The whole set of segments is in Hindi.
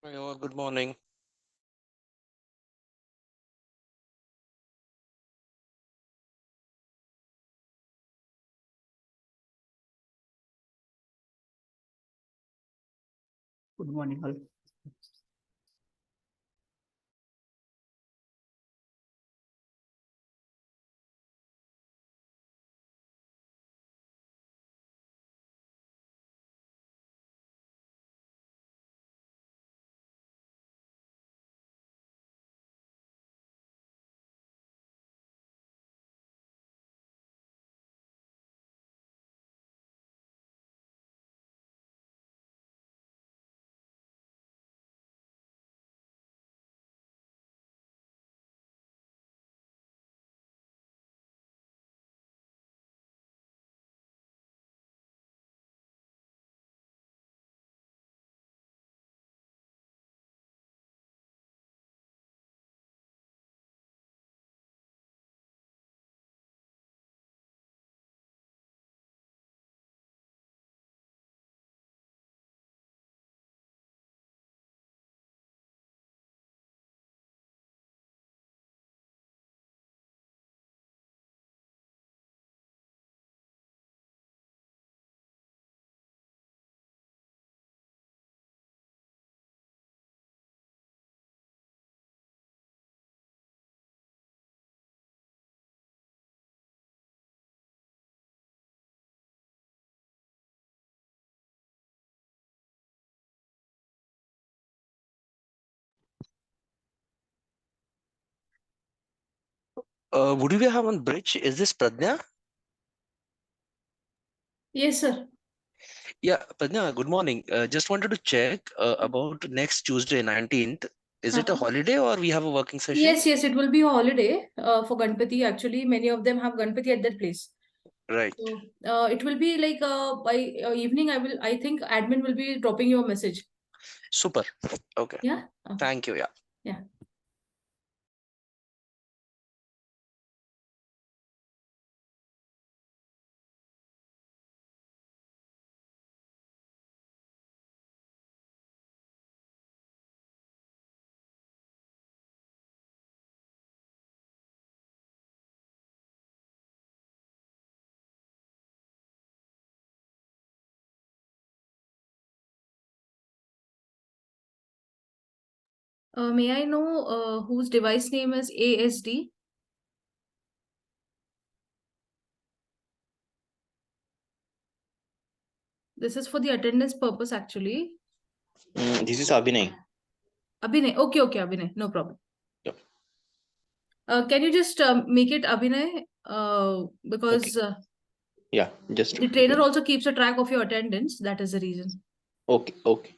Hello, good morning. Good morning, all. Would we have on bridge? Is this Pradnya? Yes, sir. Yeah, Pradnya, good morning. Just wanted to check about next Tuesday, 19th. Is it a Uh-huh. holiday or we have a working session? Yes, it will be a holiday for Ganpati. Actually, many of them have Ganpati at that place. Right. So it will be like by evening. I think admin will be dropping you a message. Super. Okay. Yeah. Okay. Thank you. Yeah. Yeah. May I know whose device name is ASD? This is for the attendance purpose, actually. This is Abhinay. Abhinay. Okay, Abhinay. No problem. Yep. Can you just make it Abhinay? Because Okay. Yeah, just the trainer also keeps a track of your attendance. That is the reason. okay. Okay.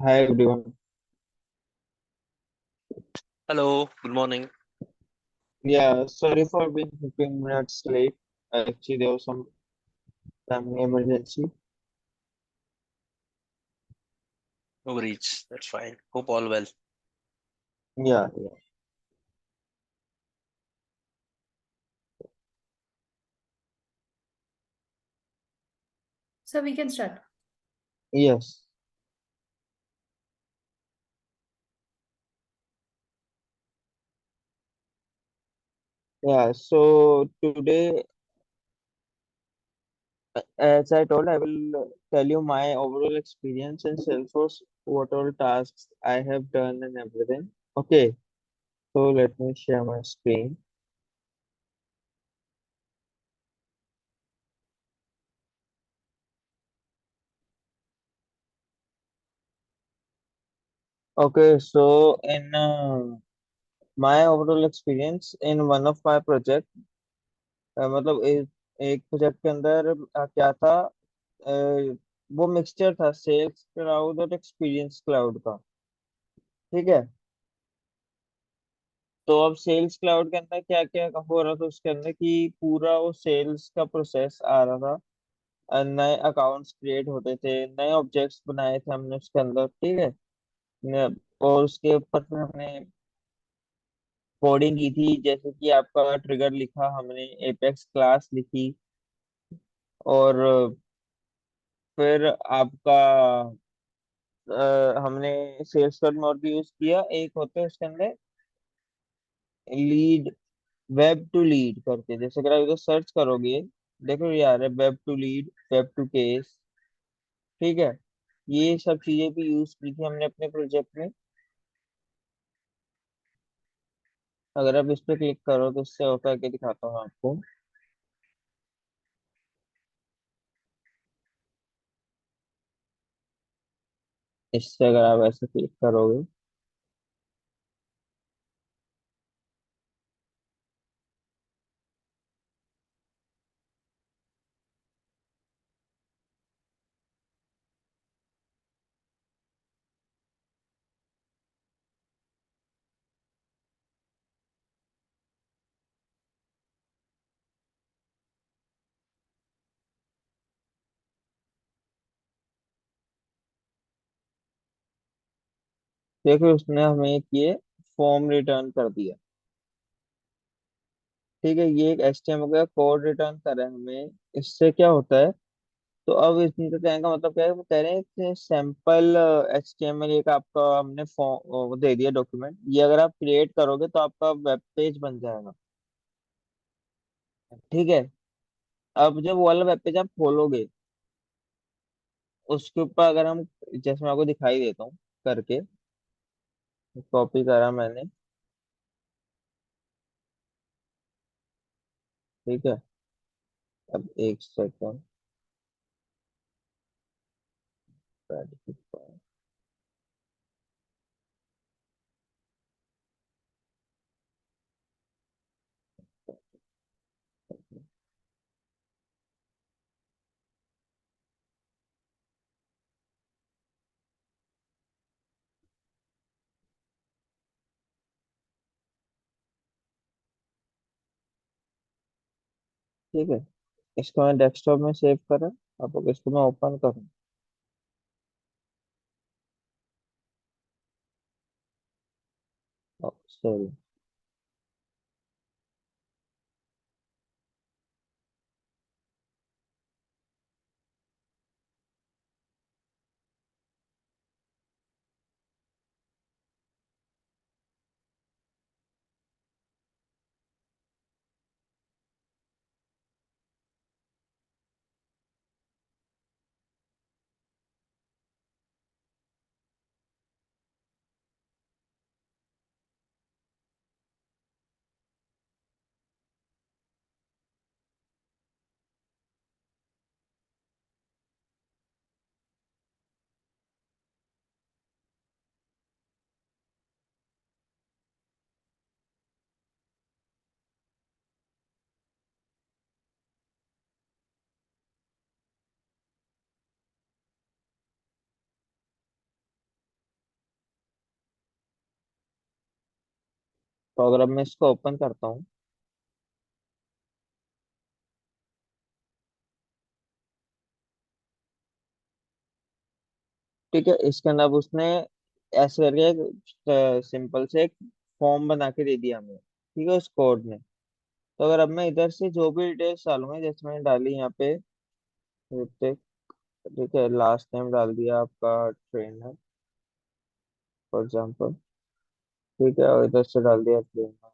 Hi everyone. Hello, good morning. Yeah, sorry for being 15 minutes late. Actually, there was some family emergency. No worries. That's fine. Hope all well. Yeah, yeah. So we can start. Yes. Yeah, so today, as I told, I will tell you my overall experience in Salesforce, what all tasks I have done and everything. Okay, so let me share my screen. Okay, so in my overall experience in one of my project, मतलब एक प्रोजेक्ट के अंदर क्या था, वो मिक्सचर था सेल्स क्लाउड और एक्सपीरियंस क्लाउड का। ठीक है। तो अब सेल्स क्लाउड के अंदर क्या क्या हो रहा था उसके अंदर कि पूरा वो सेल्स का प्रोसेस आ रहा था। नए अकाउंट्स क्रिएट होते थे, नए ऑब्जेक्ट्स बनाए थे हमने उसके अंदर। ठीक है। और उसके ऊपर फिर हमने कोडिंग की थी, जैसे कि आपका ट्रिगर लिखा हमने, एपेक्स क्लास लिखी, और फिर आपका हमने सेल्स क्लाउड में और भी यूज किया। एक होता है उसके अंदर लीड, वेब टू लीड करके, जैसे अगर आप इधर सर्च करोगे, देखो ये आ रहा है web two lead, web two case. ठीक है। ये सब चीजें भी यूज की थी हमने अपने प्रोजेक्ट में। अगर आप इस पे क्लिक करो तो इससे होता है कि दिखाता हूँ आपको। इससे अगर आप ऐसे क्लिक करोगे, देखो उसने हमें एक ये फॉर्म रिटर्न कर दिया। ठीक है, ये एक HTML का कोड रिटर्न करे हमें। इससे क्या होता है, तो अब इसमें तो कहने का मतलब क्या है, वो कह रहे हैं कि सैंपल HTML एक आपका हमने फॉर्म वो दे दिया डॉक्यूमेंट, ये अगर आप क्रिएट करोगे तो आपका वेब पेज बन जाएगा। ठीक है। अब जब वो वाला वेब पेज आप खोलोगे, उसके ऊपर अगर हम, जैसे मैं आपको दिखाई देता हूँ करके, कॉपी करा मैंने। ठीक है। अब एक सेकंड। ठीक है, इसको मैं डेस्कटॉप में सेव करा। अब इसको मैं ओपन करूँ। सॉरी। तो अगर अब मैं इसको ओपन करता हूँ, ठीक है, इसके अंदर अब उसने ऐसे करके एक सिंपल से एक फॉर्म बना के दे दिया हमें, ठीक है, उस कोड ने। तो अगर अब मैं इधर से जो भी डिटेल्स डालूंगा, जैसे मैंने डाली यहाँ पे ऋतिक, ठीक है, लास्ट नेम डाल दिया आपका ट्रेनर फॉर एग्जाम्पल, ठीक है, और इधर से डाल दिया ट्रेनर।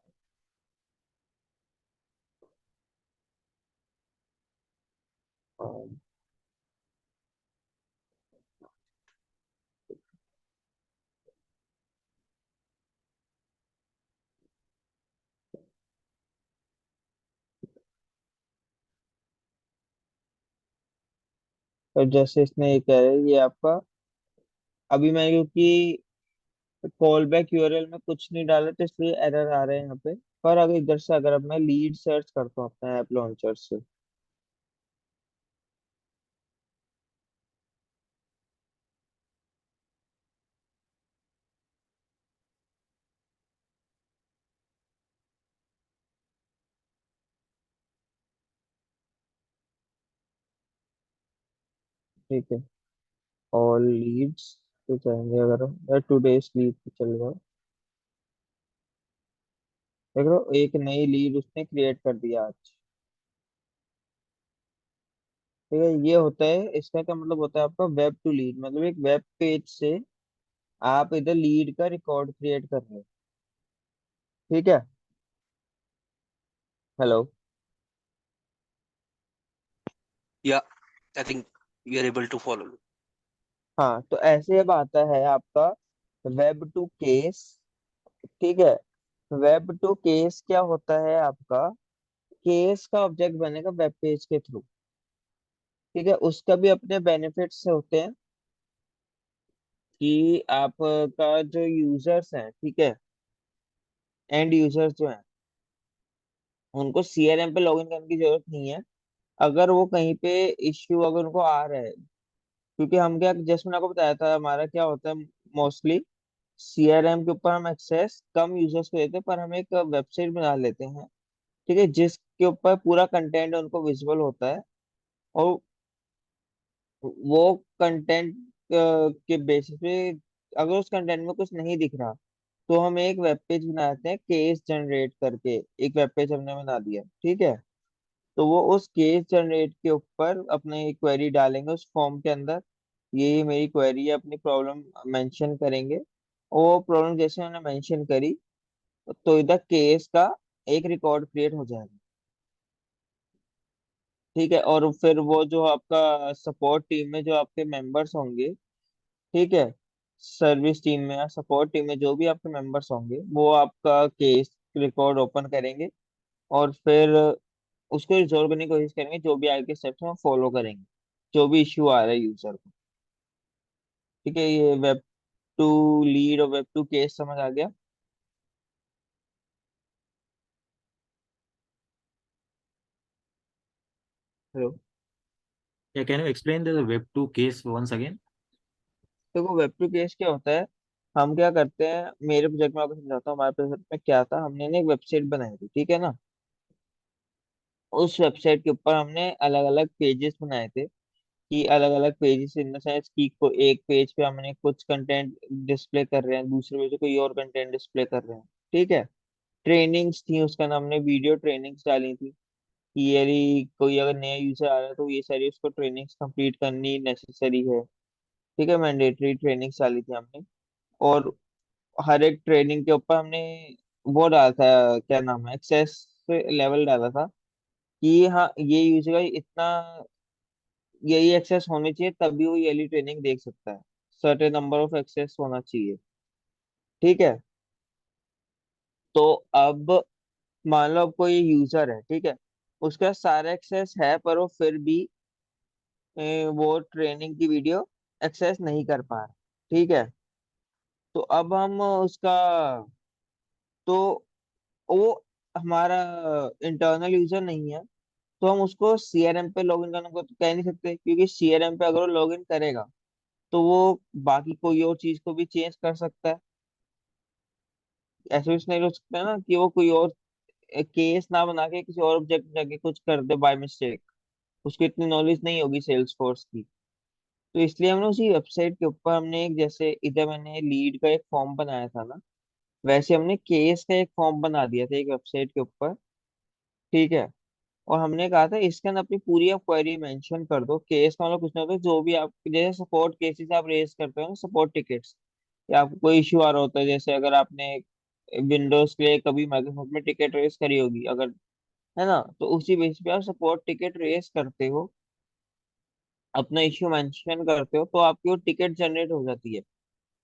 तो जैसे इसने ये कह रहे हैं ये आपका, अभी मैं क्योंकि कॉल बैक यूआरएल में कुछ नहीं डाला तो इसलिए एरर आ रहे हैं यहाँ पे। पर अगर इधर से अगर अब मैं लीड सर्च करता हूँ अपने ऐप लॉन्चर से, ठीक है, ऑल लीड्स पे जाएंगे अगर हम, या टुडेस लीड पे चल रहा, देख लो एक नई लीड उसने क्रिएट कर दिया आज। ठीक है, ये होता है, इसका क्या मतलब होता है आपका वेब टू लीड, मतलब एक वेब पेज से आप इधर लीड का रिकॉर्ड क्रिएट कर रहे हो। ठीक है, hello. Yeah, I think we are able to follow. हाँ, तो ऐसे अब आता है आपका वेब टू केस, ठीक है। वेब टू केस क्या होता है आपका, केस का ऑब्जेक्ट बनेगा वेब पेज के थ्रू, ठीक है। उसका भी अपने बेनिफिट्स होते हैं कि आपका जो यूजर्स हैं, ठीक है, एंड यूजर्स जो हैं, उनको सीआरएम पे लॉगिन करने की जरूरत नहीं है। अगर वो कहीं पे इश्यू अगर उनको आ रहा है, क्योंकि हम क्या, जैसे मैंने आपको बताया था, हमारा क्या होता है मोस्टली सीआरएम के ऊपर हम एक्सेस कम यूजर्स को देते हैं, पर हम एक वेबसाइट बना लेते हैं, ठीक है, जिसके ऊपर पूरा कंटेंट उनको विजिबल होता है। और वो कंटेंट के बेसिस पे अगर उस कंटेंट में कुछ नहीं दिख रहा, तो हम एक वेब पेज बनाते हैं केस जनरेट करके, एक वेब पेज हमने बना दिया, ठीक है। तो वो उस केस जनरेट के ऊपर अपने क्वेरी डालेंगे उस फॉर्म के अंदर, ये मेरी क्वेरी है, अपनी प्रॉब्लम मेंशन करेंगे, और वो प्रॉब्लम जैसे हमने मेंशन करी, तो इधर केस का एक रिकॉर्ड क्रिएट हो जाएगा, ठीक है। और फिर वो जो आपका सपोर्ट टीम में जो आपके मेंबर्स होंगे, ठीक है, सर्विस टीम में या सपोर्ट टीम में जो भी आपके मेंबर्स होंगे, वो आपका केस रिकॉर्ड ओपन करेंगे, और फिर उसको रिजॉल्व करने की कोशिश करेंगे, जो भी आगे के स्टेप्स हम फॉलो करेंगे, जो भी इश्यू आ रहा है यूजर को, ठीक है। ये वेब टू लीड और वेब टू केस समझ आ गया। Hello. Yeah, can you explain the Web2 case once again? देखो वेब टू केस क्या होता है, हम क्या करते हैं, मेरे प्रोजेक्ट में आपको समझाता हूँ, हमारे प्रोजेक्ट में क्या था, हमने ना एक वेबसाइट बनाई थी, ठीक है ना। उस वेबसाइट के ऊपर हमने अलग अलग पेजेस बनाए थे, कि अलग अलग पेजेस इन द सेंस कि को एक पेज पे हमने कुछ कंटेंट डिस्प्ले कर रहे हैं, दूसरे पेज पे कोई और कंटेंट डिस्प्ले कर रहे हैं, ठीक है। ट्रेनिंग्स थी, उसका नाम हमने वीडियो ट्रेनिंग्स डाली थी, कि यदि कोई अगर नया यूजर आ रहा है तो ये सारी उसको ट्रेनिंग्स कंप्लीट करनी नेसेसरी है, ठीक है, मैंडेटरी ट्रेनिंग्स डाली थी हमने। और हर एक ट्रेनिंग के ऊपर हमने वो डाला था, क्या नाम है, एक्सेस लेवल डाला था, कि हाँ ये यूजर का इतना, यही एक्सेस होनी चाहिए तभी वो ये वाली ट्रेनिंग देख सकता है, सर्टेन नंबर ऑफ एक्सेस होना चाहिए, ठीक है। तो अब मान लो अब कोई यूजर है, ठीक है, उसका सारा एक्सेस है, पर वो फिर भी वो ट्रेनिंग की वीडियो एक्सेस नहीं कर पा रहा, ठीक है। तो अब हम उसका, तो वो हमारा इंटरनल यूजर नहीं है, तो हम उसको सीआरएम पे लॉगिन करने को तो कह नहीं सकते, क्योंकि सीआरएम पे अगर वो लॉगिन करेगा तो वो बाकी कोई और चीज को भी चेंज कर सकता है, ऐसे भी नहीं हो सकता ना कि वो कोई और केस ना बना के किसी और ऑब्जेक्ट में जाके कुछ कर दे बाय मिस्टेक, उसको इतनी नॉलेज नहीं होगी सेल्स फोर्स की। तो इसलिए हमने उसी वेबसाइट के ऊपर हमने एक, जैसे इधर मैंने लीड का एक फॉर्म बनाया था ना, वैसे हमने केस का एक फॉर्म बना दिया था एक वेबसाइट के ऊपर। ठीक है। और हमने कहा था इसके अंदर अपनी पूरी आप क्वेरी मेंशन कर दो। केस का मतलब कुछ ना होता, जो भी आप जैसे सपोर्ट केसेस आप रेज करते हो ना, सपोर्ट टिकट्स, या आपको कोई इश्यू आ रहा होता है, जैसे अगर आपने विंडोज के लिए कभी माइक्रोसॉफ्ट में टिकट रेज करी होगी अगर, है ना, तो उसी बेस पे आप सपोर्ट टिकट रेज करते हो, अपना इश्यू मेंशन करते हो, तो आपकी वो टिकट जनरेट हो जाती है।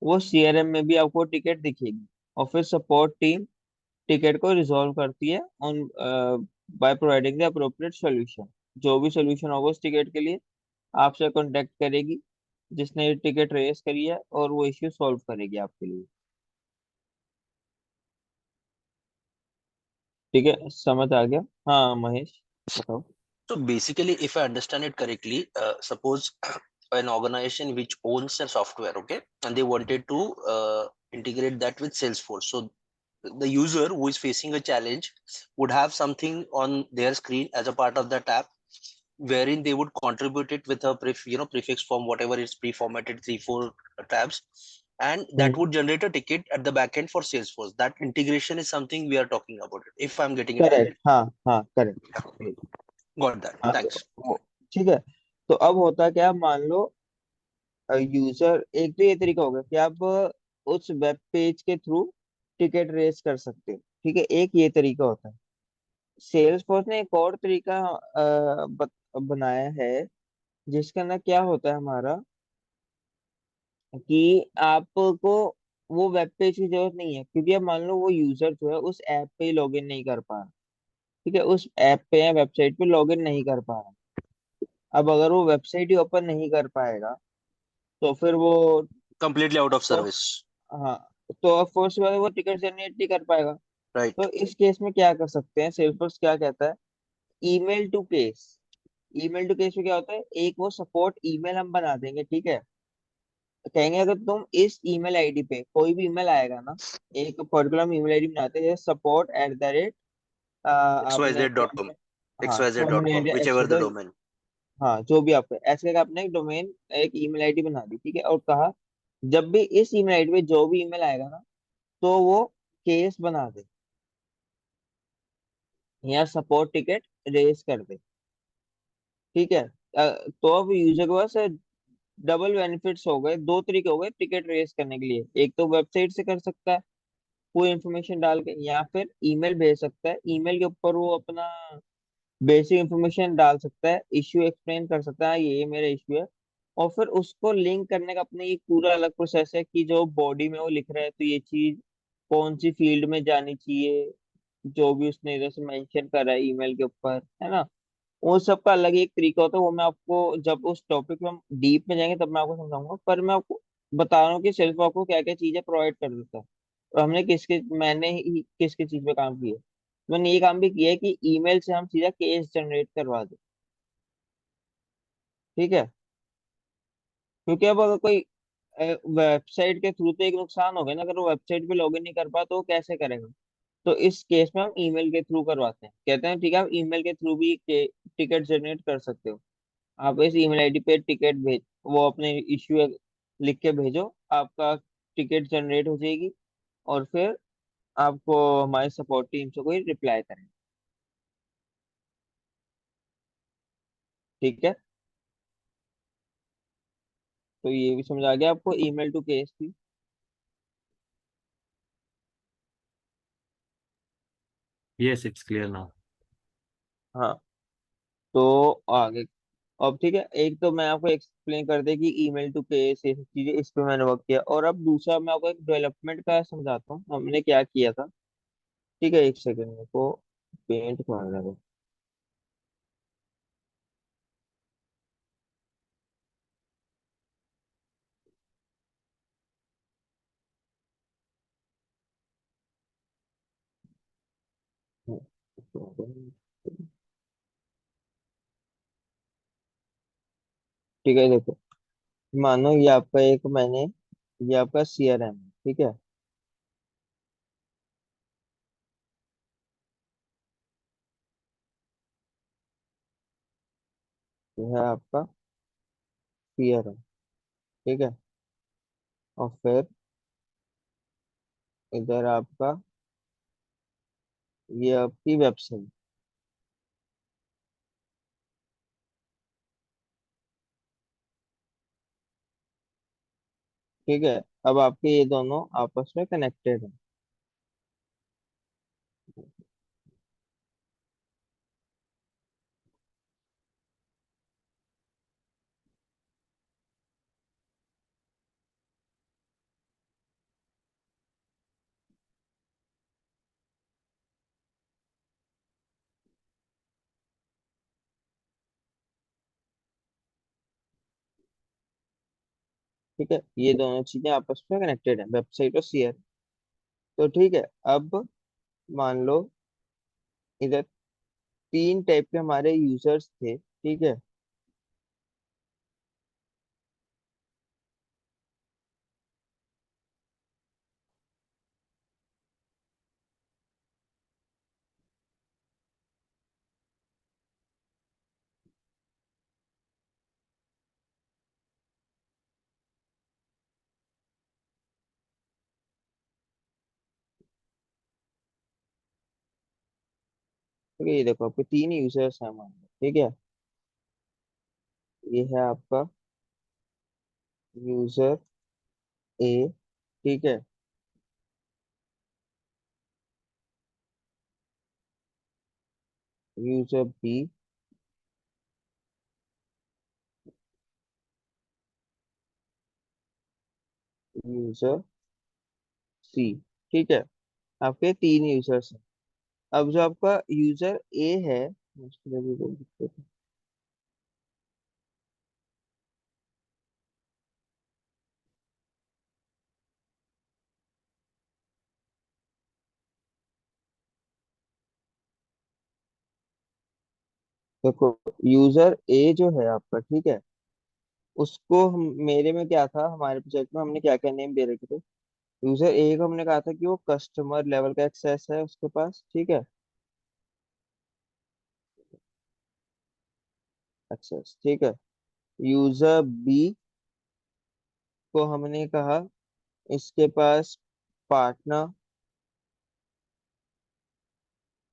वो सीआरएम में भी आपको टिकट दिखेगी, और फिर सपोर्ट टीम टिकट को रिजॉल्व करती है on by providing the appropriate solution. जो भी सॉल्यूशन होगा उस टिकट के लिए आपसे कांटेक्ट करेगी, जिसने ये टिकट रेस करी है, और वो इश्यू सॉल्व करेगी आपके लिए। ठीक है, समझ आ गया? हाँ महेश, बताओ। So basically, if I understand it correctly, suppose an organization which owns their software, okay, and they wanted to integrate that with Salesforce. So the user who is facing a challenge would have something on their screen as a part of that app, wherein they would contribute it with a prefix form, whatever is pre-formatted, 3-4 tabs, and that would generate a ticket at the backend for Salesforce. That integration is something we are talking about, if I'm getting it correct, correct. हाँ हाँ करेक्ट। Got that. हाँ Thanks. ठीक है। तो अब होता क्या, मान लो यूजर, एक तो ये तरीका होगा कि आप उस वेब पेज के थ्रू टिकट रेस कर सकते हो। ठीक है, एक ये तरीका होता है। सेल्स फोर्स ने एक और तरीका बनाया है, जिसके अंदर क्या होता है हमारा, कि आपको वो वेब पेज की जरूरत नहीं है, क्योंकि अब मान लो वो यूजर जो है उस ऐप पे ही लॉगिन नहीं कर पा रहा। ठीक है, उस ऐप पे या वेबसाइट पे लॉगिन नहीं कर पा रहा। अब अगर वो वेबसाइट ही ओपन नहीं कर पाएगा, तो फिर वो, Completely out of तो service. हाँ, तो ऑफ कोर्स वो टिकट जनरेट नहीं कर पाएगा। Right. तो इस केस में क्या कर सकते हैं, सेल्सफोर्स क्या कहता है, email to case. Email to case में क्या होता है, एक वो सपोर्ट ईमेल हम बना देंगे। ठीक है, कहेंगे अगर तुम इस ईमेल आईडी पे कोई भी ईमेल आएगा ना, एक पर्टिकुलर ईमेल आईडी बनाते हैं, सपोर्ट एट द रेट, आपने क्या xyz.com, है, हाँ Soman xyz.com, India whichever the XL, domain. हाँ जो भी आपका ऐसे करके आपने एक डोमेन, एक ईमेल आईडी बना दी। ठीक है, और कहा जब भी इस ईमेल आईडी पे जो भी ईमेल आएगा ना, तो वो केस बना दे या सपोर्ट टिकट रेज कर दे। ठीक है, तो अब यूजर के पास डबल बेनिफिट्स हो गए, दो तरीके हो गए टिकट रेज करने के लिए। एक तो वेबसाइट से कर सकता है कोई इन्फॉर्मेशन डाल के, या फिर ईमेल भेज सकता है, ईमेल के ऊपर वो अपना बेसिक इन्फॉर्मेशन डाल सकता है, इश्यू एक्सप्लेन कर सकता है, ये मेरा इश्यू है। और फिर उसको लिंक करने का अपने एक पूरा अलग प्रोसेस है, कि जो बॉडी में वो लिख रहा है तो ये चीज कौन सी फील्ड में जानी चाहिए, जो भी उसने इधर से मेंशन करा है ईमेल के ऊपर, है ना। वो सबका अलग ही एक तरीका होता है, वो मैं आपको जब उस टॉपिक में हम डीप में जाएंगे तब मैं आपको समझाऊंगा। पर मैं आपको बता रहा हूँ कि सेल्फ आपको क्या क्या चीजें प्रोवाइड कर देता है, और मैंने ही किस किस चीज पे काम किया है। मैंने ये काम भी किया है कि ईमेल से हम सीधा केस जनरेट करवा दें। ठीक है, क्योंकि अब अगर कोई वेबसाइट के थ्रू, तो एक नुकसान हो गया ना, अगर वो वेबसाइट पे लॉगिन नहीं कर पा तो वो कैसे करेगा। तो इस केस में हम ईमेल के थ्रू करवाते हैं, कहते हैं ठीक है आप ईमेल के थ्रू भी टिकट जनरेट कर सकते हो। आप इस ईमेल आईडी पे टिकट भेज, वो अपने इश्यू लिख के भेजो, आपका टिकट जनरेट हो जाएगी, और फिर आपको हमारे सपोर्ट टीम से कोई रिप्लाई करें। ठीक है, तो ये भी समझ आ गया आपको ईमेल टू केस भी। Yes, it's clear now. हाँ, तो आगे, अब ठीक है, एक तो मैं आपको एक्सप्लेन कर दे कि ईमेल टू केस ये सब चीजें, इस पे मैंने वर्क किया। और अब दूसरा मैं आपको एक डेवलपमेंट का समझाता हूँ हमने क्या किया था। ठीक है, एक सेकंड मेरे को पेंट करना है। ठीक है, देखो, मानो ये आपका एक मैंने, ये आपका सीआरएम है। ठीक है, यह है आपका सीआरएम, ठीक है। और फिर इधर आपका ये आपकी वेबसाइट, ठीक है। अब आपके ये दोनों आपस में कनेक्टेड हैं। ठीक है, ये दोनों चीजें आपस में कनेक्टेड है, वेबसाइट और सीआरएम। तो ठीक है, अब मान लो इधर तीन टाइप के हमारे यूजर्स थे, ठीक है। ठीक है, ये देखो आपके तीन यूजर्स हैं मान लो, ठीक है। ये है आपका यूजर ए, ठीक है। यूजर बी, यूजर सी, ठीक है। आपके तीन यूजर्स हैं। अब जो आपका यूजर ए है, उसके लिए भी बोल सकते थे। देखो, यूजर ए जो है आपका, ठीक है, उसको हम, मेरे में क्या था, हमारे प्रोजेक्ट में हमने क्या क्या नेम दे रखे थे। यूजर ए को हमने कहा था कि वो कस्टमर लेवल का एक्सेस है उसके पास, ठीक है, एक्सेस, ठीक है। यूजर बी को हमने कहा इसके पास पार्टनर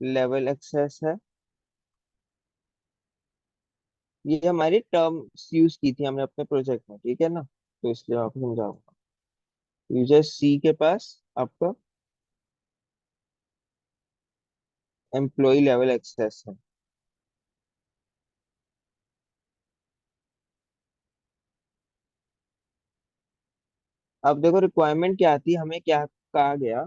लेवल एक्सेस है। ये हमारी टर्म्स यूज की थी हमने अपने प्रोजेक्ट में, ठीक है ना, तो इसलिए आपको समझाऊंगा। यूजर सी के पास आपका एम्प्लॉय लेवल एक्सेस है। अब देखो रिक्वायरमेंट क्या आती है, हमें क्या कहा गया,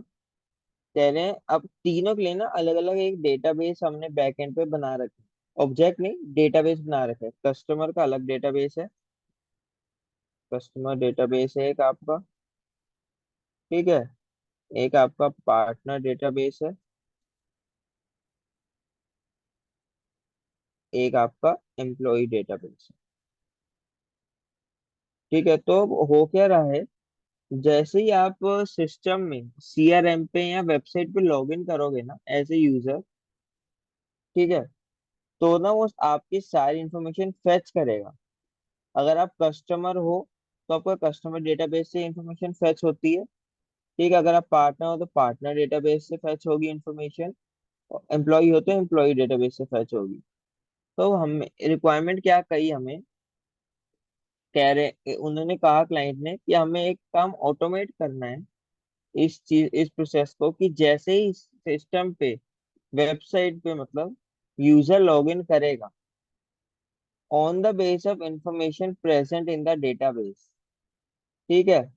कह रहे हैं अब तीनों के लिए ना अलग अलग एक डेटाबेस हमने बैकएंड पे बना रखे, ऑब्जेक्ट नहीं डेटाबेस बना रखे। कस्टमर का अलग डेटाबेस है, कस्टमर डेटाबेस है एक आपका, ठीक है। एक आपका पार्टनर डेटाबेस है, एक आपका एम्प्लॉय डेटाबेस है, ठीक है। तो हो क्या रहा है, जैसे ही आप सिस्टम में सीआरएम पे या वेबसाइट पे लॉगिन करोगे ना एज ए यूजर, ठीक है, तो ना वो आपकी सारी इंफॉर्मेशन फेच करेगा। अगर आप कस्टमर हो तो आपका कस्टमर डेटाबेस से इंफॉर्मेशन फेच होती है, ठीक है। अगर आप पार्टनर हो तो पार्टनर डेटाबेस से फेच होगी इंफॉर्मेशन, एम्प्लॉय हो तो एम्प्लॉय डेटाबेस से फेच होगी। तो हम रिक्वायरमेंट क्या कही हमें, कह रहे उन्होंने कहा क्लाइंट ने कि हमें एक काम ऑटोमेट करना है, इस प्रोसेस को, कि जैसे ही सिस्टम पे वेबसाइट पे मतलब यूजर लॉगिन करेगा, on the base of information present in the database, ठीक है,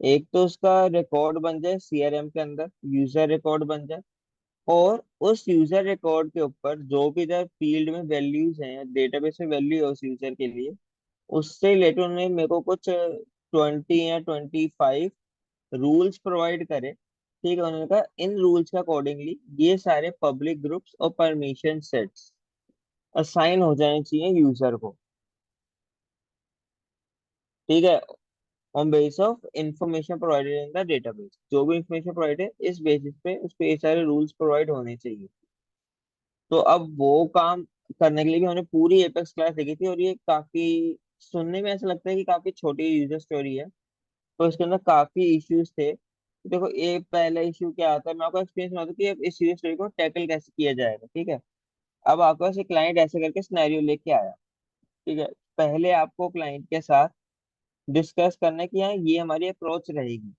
एक तो उसका रिकॉर्ड बन जाए सीआरएम के अंदर, यूजर रिकॉर्ड बन जाए। और उस यूजर रिकॉर्ड के ऊपर जो भी इधर फील्ड में वैल्यूज हैं, डेटाबेस में वैल्यू है उस यूजर के लिए, उससे रिलेटेड उन्होंने मेरे को कुछ 20 या 25 रूल्स प्रोवाइड करे, ठीक है। उन्होंने कहा इन रूल्स के अकॉर्डिंगली ये सारे पब्लिक ग्रुप्स और परमिशन सेट्स असाइन हो जाने चाहिए यूजर को, ठीक है। On base of information provided in the database, जो भी इंफॉर्मेशन प्रोवाइड है इस बेसिस पे उस पे ये सारे रूल्स प्रोवाइड होने चाहिए। तो अब वो काम करने के लिए भी हमने पूरी एपेक्स क्लास लिखी थी, और ये काफी सुनने में ऐसा लगता है कि काफी छोटी यूजर स्टोरी है, तो इसके अंदर काफी इश्यूज थे। तो देखो, ये पहला इश्यू क्या आता है, मैं आपको एक्सपीरियंस सुनाता हूँ कि अब इस यूजर स्टोरी को टैकल कैसे किया जाएगा। ठीक है, अब आपके पास एक क्लाइंट ऐसे करके सिनेरियो लेके आया। ठीक है, पहले आपको क्लाइंट के साथ डिस्कस करना है कि हाँ, ये हमारी अप्रोच रहेगी,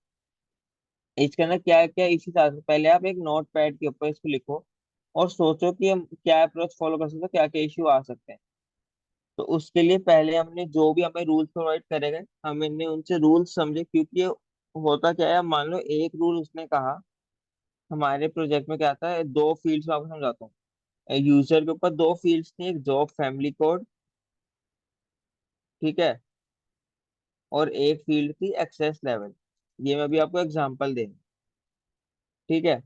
इसके अंदर क्या क्या इश्यूज आ सकते हैं। पहले आप एक नोट पैड के ऊपर इसको लिखो और सोचो कि हम क्या अप्रोच फॉलो कर सकते हैं, क्या क्या इश्यू आ सकते हैं। तो उसके लिए पहले हमने जो भी हमें रूल्स प्रोवाइड करे गए, हमने उनसे रूल्स समझे, क्योंकि होता क्या है, मान लो एक रूल उसने कहा, हमारे प्रोजेक्ट में क्या आता है, दो फील्ड्स में आपको समझाता हूँ। यूजर के ऊपर दो फील्ड्स थी, एक जॉब फैमिली कोड, ठीक है, और एक फील्ड थी एक्सेस लेवल। ये मैं अभी आपको एग्जांपल दे, ठीक है।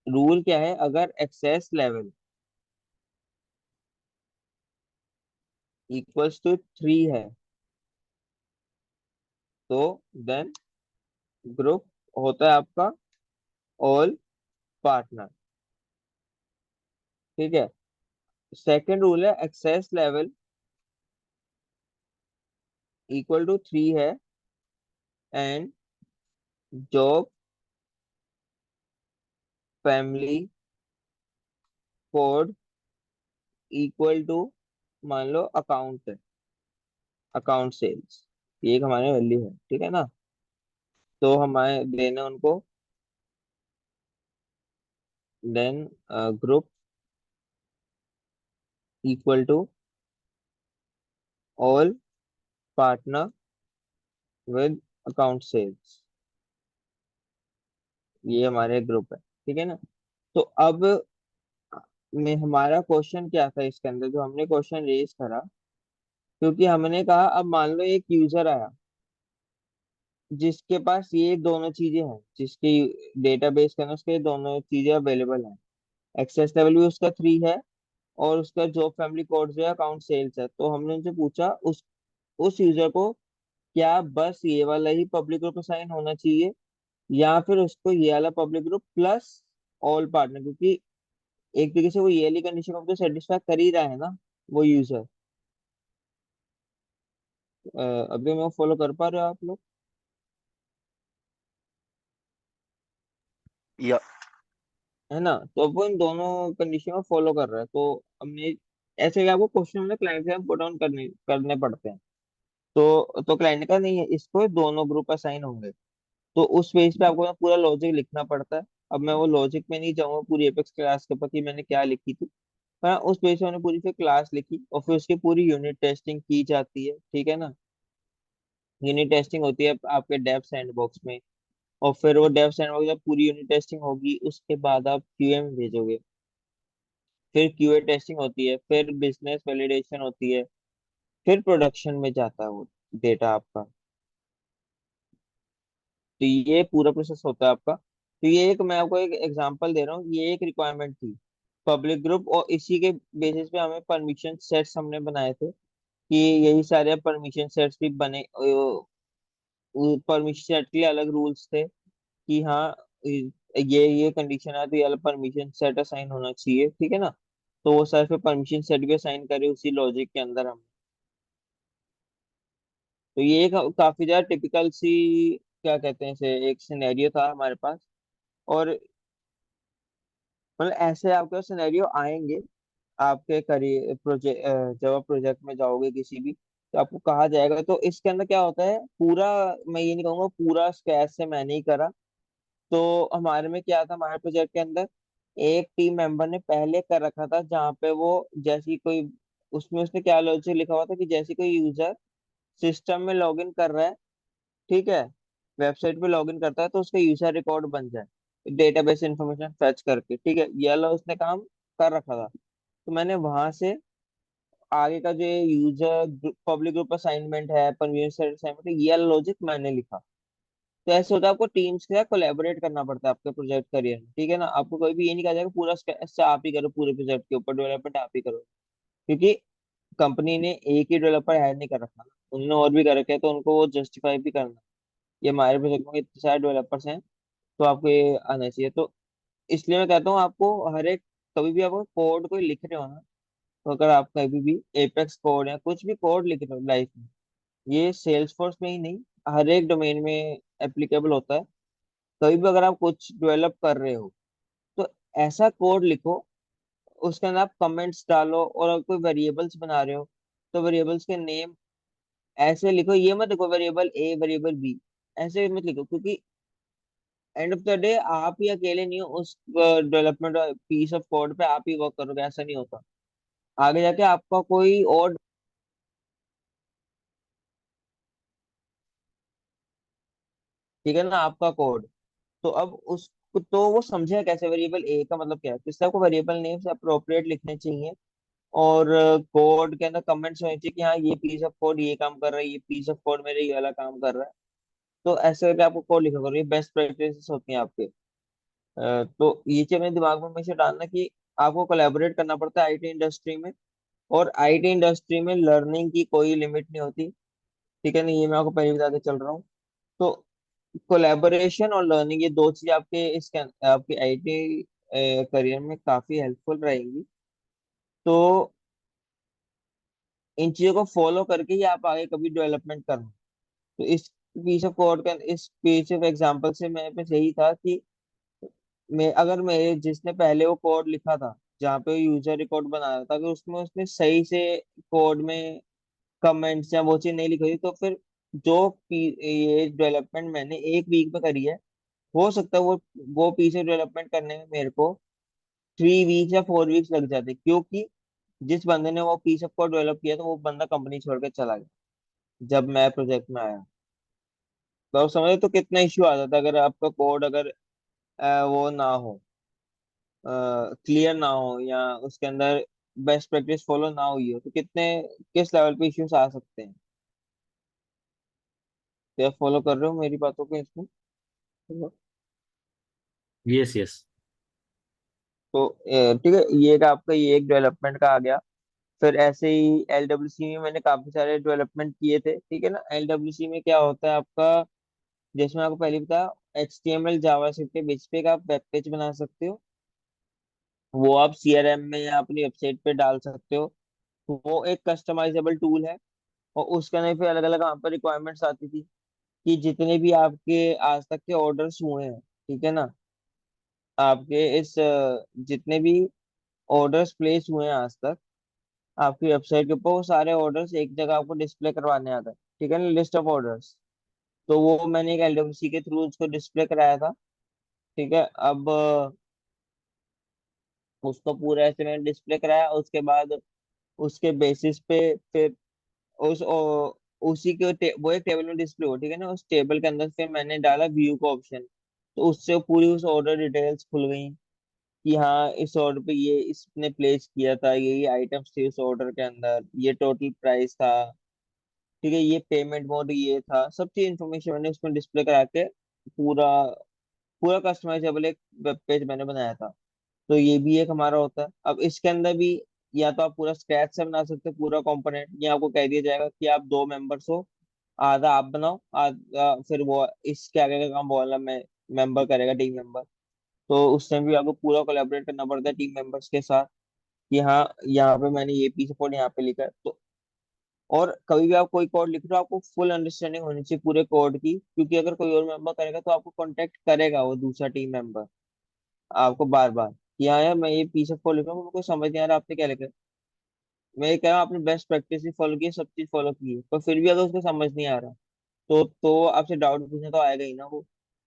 रूल क्या है, अगर एक्सेस लेवल इक्वल्स टू 3 है, तो देन ग्रुप होता है आपका ऑल पार्टनर। ठीक है, सेकंड रूल है, एक्सेस लेवल इक्वल टू 3 है and job family code equal to, मान लो अकाउंट है, अकाउंट सेल्स, ये एक हमारे वैल्यू है, ठीक है ना। तो हमारे देना उनको, then group equal to all partner with account sales, ये हमारे ग्रुप है, ठीक है ना। तो अब में हमारा क्वेश्चन क्या था इसके अंदर, जो हमने क्वेश्चन रेज करा, क्योंकि हमने कहा अब मान लो एक यूजर आया जिसके पास ये दोनों चीजें हैं, जिसके डेटाबेस के अंदर उसके दोनों चीजें अवेलेबल हैं, एक्सेस लेवल भी उसका 3 है और उसका जॉब फैमिली कोड जो है अकाउंट सेल्स है। तो हमने उनसे पूछा उस यूजर को क्या बस ये वाला ही पब्लिक ग्रुप असाइन होना चाहिए, या फिर उसको ये वाला public group plus all partner, क्योंकि एक तरीके से वो ये वाली कंडीशन को तो सेटिस्फाई कर ही रहा है ना वो यूजर। अभी मैं फॉलो कर पा रहे हो आप लोग? Yeah. है ना, तो अब वो इन दोनों कंडीशन को फॉलो कर रहा है। तो हमने ऐसे क्या, आपको क्वेश्चन हमने क्लाइंट से पुट ऑन करने पड़ते हैं। तो क्लाइंट का नहीं है, इसको दोनों ग्रुप असाइन होंगे, तो उस बेस पे आपको ना पूरा लॉजिक लिखना पड़ता है। अब मैं वो लॉजिक में नहीं जाऊंगा पूरी एपेक्स क्लास के प्रति मैंने क्या लिखी थी, हाँ उस बेस पे मैंने पूरी फिर क्लास लिखी और फिर उसकी पूरी यूनिट टेस्टिंग की जाती है, ठीक है ना। यूनिट टेस्टिंग होती है आपके डेव सैंडबॉक्स में, और फिर वो डेव सैंडबॉक्स जब पूरी यूनिट टेस्टिंग होगी उसके बाद आप क्यूए में भेजोगे, फिर क्यूए टेस्टिंग होती है, फिर बिजनेस वैलिडेशन होती है, फिर प्रोडक्शन में जाता है वो डेटा आपका। तो ये पूरा प्रोसेस होता है आपका। तो ये एक मैं आपको एक एग्जांपल दे रहा हूँ, ये एक रिक्वायरमेंट थी पब्लिक ग्रुप, और इसी के बेसिस पे हमें परमिशन सेट्स हमने बनाए थे कि यही सारे परमिशन सेट्स भी बने। परमिशन सेट के लिए अलग रूल्स थे कि हाँ, ये कंडीशन है तो ये अलग परमिशन सेट असाइन होना चाहिए, ठीक है ना। तो वो सारे फिर परमिशन सेट भी असाइन करे उसी लॉजिक के अंदर हम। तो ये एक काफी ज्यादा टिपिकल सी, क्या कहते हैं इसे, एक सिनेरियो था हमारे पास। और मतलब ऐसे आपके सिनेरियो आएंगे आपके करियर प्रोजेक्ट, जब आप प्रोजेक्ट में जाओगे किसी भी, तो आपको कहा जाएगा। तो इसके अंदर क्या होता है पूरा, मैं ये नहीं कहूंगा पूरा स्क्रैच से मैंने ही करा। तो हमारे में क्या था, हमारे प्रोजेक्ट के अंदर एक टीम मेंबर ने पहले कर रखा था, जहाँ पे वो जैसी कोई, उसमें उसने क्या लॉजिक लिखा हुआ था कि जैसे कोई यूजर सिस्टम में लॉगिन कर रहा है, ठीक है, वेबसाइट पे लॉगिन करता है, तो उसका यूजर रिकॉर्ड बन जाए डेटाबेस इंफॉर्मेशन फेच करके, ठीक है, ये वाला उसने काम कर रखा था। तो मैंने वहां से आगे का जो यूजर पब्लिक ग्रुप असाइनमेंट है, परमिशन असाइनमेंट है, ये वाला लॉजिक मैंने लिखा। तो ऐसे होता है, आपको टीम्स के साथ कोलैबोरेट करना पड़ता है आपके प्रोजेक्ट करियर में, ठीक है ना। आपको कोई भी ये नहीं कहा जाएगा पूरा से आप ही करो, पूरे प्रोजेक्ट के ऊपर डेवलपमेंट आप ही करो, क्योंकि कंपनी ने एक ही डेवलपर हायर नहीं कर रखा ना, उन्होंने और भी कर रखे हैं, तो उनको वो जस्टिफाई भी करना। ये हमारे प्रोजेक्ट में इतने सारे डेवलपर्स हैं, तो आपको ये आना चाहिए। तो इसलिए मैं कहता हूँ आपको हर एक कभी भी आप कोड कोई लिख रहे हो ना, तो अगर आप कभी भी एपेक्स कोड या कुछ भी कोड लिख रहे हो लाइफ में, ये सेल्स फोर्स में ही नहीं, हर एक डोमेन में एप्लीकेबल होता है। कभी भी अगर आप कुछ डेवलप कर रहे हो, तो ऐसा कोड लिखो, उसके अंदर आप कमेंट्स डालो, और अगर कोई वेरिएबल्स बना रहे हो तो वेरिएबल्स के नेम ऐसे लिखो। ये मत लिखो वेरिएबल ए वेरिएबल बी, ऐसे मत लिखो, क्योंकि एंड ऑफ द डे आप ही अकेले नहीं हो उस डेवलपमेंट पीस ऑफ कोड पे, आप ही वर्क करोगे, ऐसा नहीं होता। आगे जाके आपका कोई और, ठीक है ना, आपका कोड, तो अब उस, तो वो समझेगा कैसे वेरिएबल ए का मतलब क्या है। तो इसलिए आपको वेरिएबल नेम से अप्रोप्रिएट लिखने चाहिए, और कोड के अंदर कमेंट्स होने चाहिए कि हाँ ये पीस ऑफ कोड ये काम कर रहा है, ये पीस ऑफ कोड मेरे ये वाला काम कर रहा है। तो ऐसे करके आपको कोड लिखा करो, ये बेस्ट प्रैक्टिस होती हैं आपके। तो ये चीज अपने दिमाग में हमेशा डालना कि आपको कोलैबोरेट करना पड़ता है आईटी इंडस्ट्री में, और आईटी इंडस्ट्री में लर्निंग की कोई लिमिट नहीं होती, ठीक है ना, ये मैं आपको पहले बताते चल रहा हूँ। तो कोलैबोरेशन और लर्निंग, ये दो चीज आपके इसके आपके आईटी करियर में काफी हेल्पफुल रहेंगी। तो इन चीजों को फॉलो करके ही आप आगे कभी डेवलपमेंट करना। तो इस पीस ऑफ कोड का, इस पीस ऑफ एग्जांपल से मेरे पे यही था कि मैं, अगर मेरे जिसने पहले वो कोड लिखा था, जहाँ पे यूजर रिकॉर्ड बनाया था, अगर उसमें उसने सही से कोड में कमेंट्स या वो चीज नहीं लिखी थी, तो फिर ये डेवलपमेंट मैंने एक वीक में करी है, हो सकता है वो पीस ऑफ डेवलपमेंट करने में मेरे को 3 वीक्स या 4 वीक्स लग जाते, क्योंकि जिस बंदे ने वो पीस ऑफ कोड डेवलप किया था वो बंदा कंपनी छोड़ के चला गया जब मैं प्रोजेक्ट में आया। तो आप समझे तो कितना इश्यू आ जाता अगर आपका कोड, अगर वो ना हो, क्लियर ना हो, या उसके अंदर बेस्ट प्रैक्टिस फॉलो ना हुई हो, तो कितने, किस लेवल पे इश्यूज आ सकते हैं। तो आप फॉलो कर रहे हो मेरी बातों को इसमें। Yes, yes. तो ठीक है, ये का आपका ये एक डेवलपमेंट का आ गया। फिर ऐसे ही एलडब्ल्यूसी में मैंने काफी सारे डेवलपमेंट किए थे, ठीक है ना। एलडब्ल्यूसी में क्या होता है आपका, जैसे मैं आपको पहले बताया, HTML जावास्क्रिप्ट के बेस पे एक आप वेब पेज बना सकते हो, वो आप सीआरएम में या अपनी वेबसाइट पे डाल सकते हो। वो एक कस्टमाइजेबल टूल है, और उसके अंदर फिर अलग अलग वहाँ पर रिक्वायरमेंट्स आती थी कि जितने भी आपके आज तक के ऑर्डर्स हुए हैं, ठीक है ना, आपके इस जितने भी ऑर्डर्स प्लेस हुए हैं आज तक आपकी वेबसाइट के ऊपर, वो सारे ऑर्डर्स एक जगह आपको डिस्प्ले करवाने आता है, ठीक है ना, लिस्ट ऑफ ऑर्डर्स। तो वो मैंने एक एलडब्ल्यूसी के थ्रू उसको डिस्प्ले कराया था, ठीक है। अब उसको पूरा ऐसे मैंने डिस्प्ले कराया, उसके बाद उसके बेसिस पे फिर उसी के वो एक टेबल में डिस्प्ले हो, ठीक है ना, उस टेबल के अंदर फिर मैंने डाला व्यू का ऑप्शन। तो उससे पूरी उस ऑर्डर डिटेल्स खुल गई कि हाँ इस ऑर्डर पे ये इसने प्लेस किया था, ये आइटम्स थे उस ऑर्डर के अंदर, ये टोटल प्राइस था, ठीक है, ये पेमेंट मोड ये था, सब चीज इन्फॉर्मेशन मैंने उसमें डिस्प्ले करा के पूरा पूरा कस्टमाइजेबल एक वेब पेज मैंने बनाया था। तो ये भी एक हमारा होता है। अब इसके अंदर भी या तो आप पूरा स्क्रैच से बना सकते हो पूरा कंपोनेंट, या आपको कह दिया जाएगा कि आप 2 मेंबर्स हो, आधा आप बनाओ, आधा फिर वो इसके आगे का काम वो वाला मेंबर करेगा, टीम मेंबर। तो उस टाइम भी आपको पूरा कोलैबोरेट करना पड़ता है टीम मेंबर्स के साथ कि हाँ यहाँ पे मैंने ये पीस कोड यहाँ पे लिखा है। तो और कभी भी आप कोई कोड लिख रहे हो, आपको फुल अंडरस्टैंडिंग होनी चाहिए पूरे कोड की, क्योंकि अगर कोई और मेंबर करेगा तो आपको कांटेक्ट करेगा वो दूसरा टीम मेंबर आपको बार बार कि हाँ यार मैं ये पीस ऑफ कोड लिख रहा हूँ, मेरे को समझ नहीं आ रहा आपने क्या लिखा है। मैं ये कह रहा हूँ आपने बेस्ट प्रैक्टिस भी फॉलो की है, सब चीज फॉलो की है, पर फिर भी अगर उसको समझ नहीं आ रहा, तो आपसे डाउट पूछने तो आएगा ही ना वो,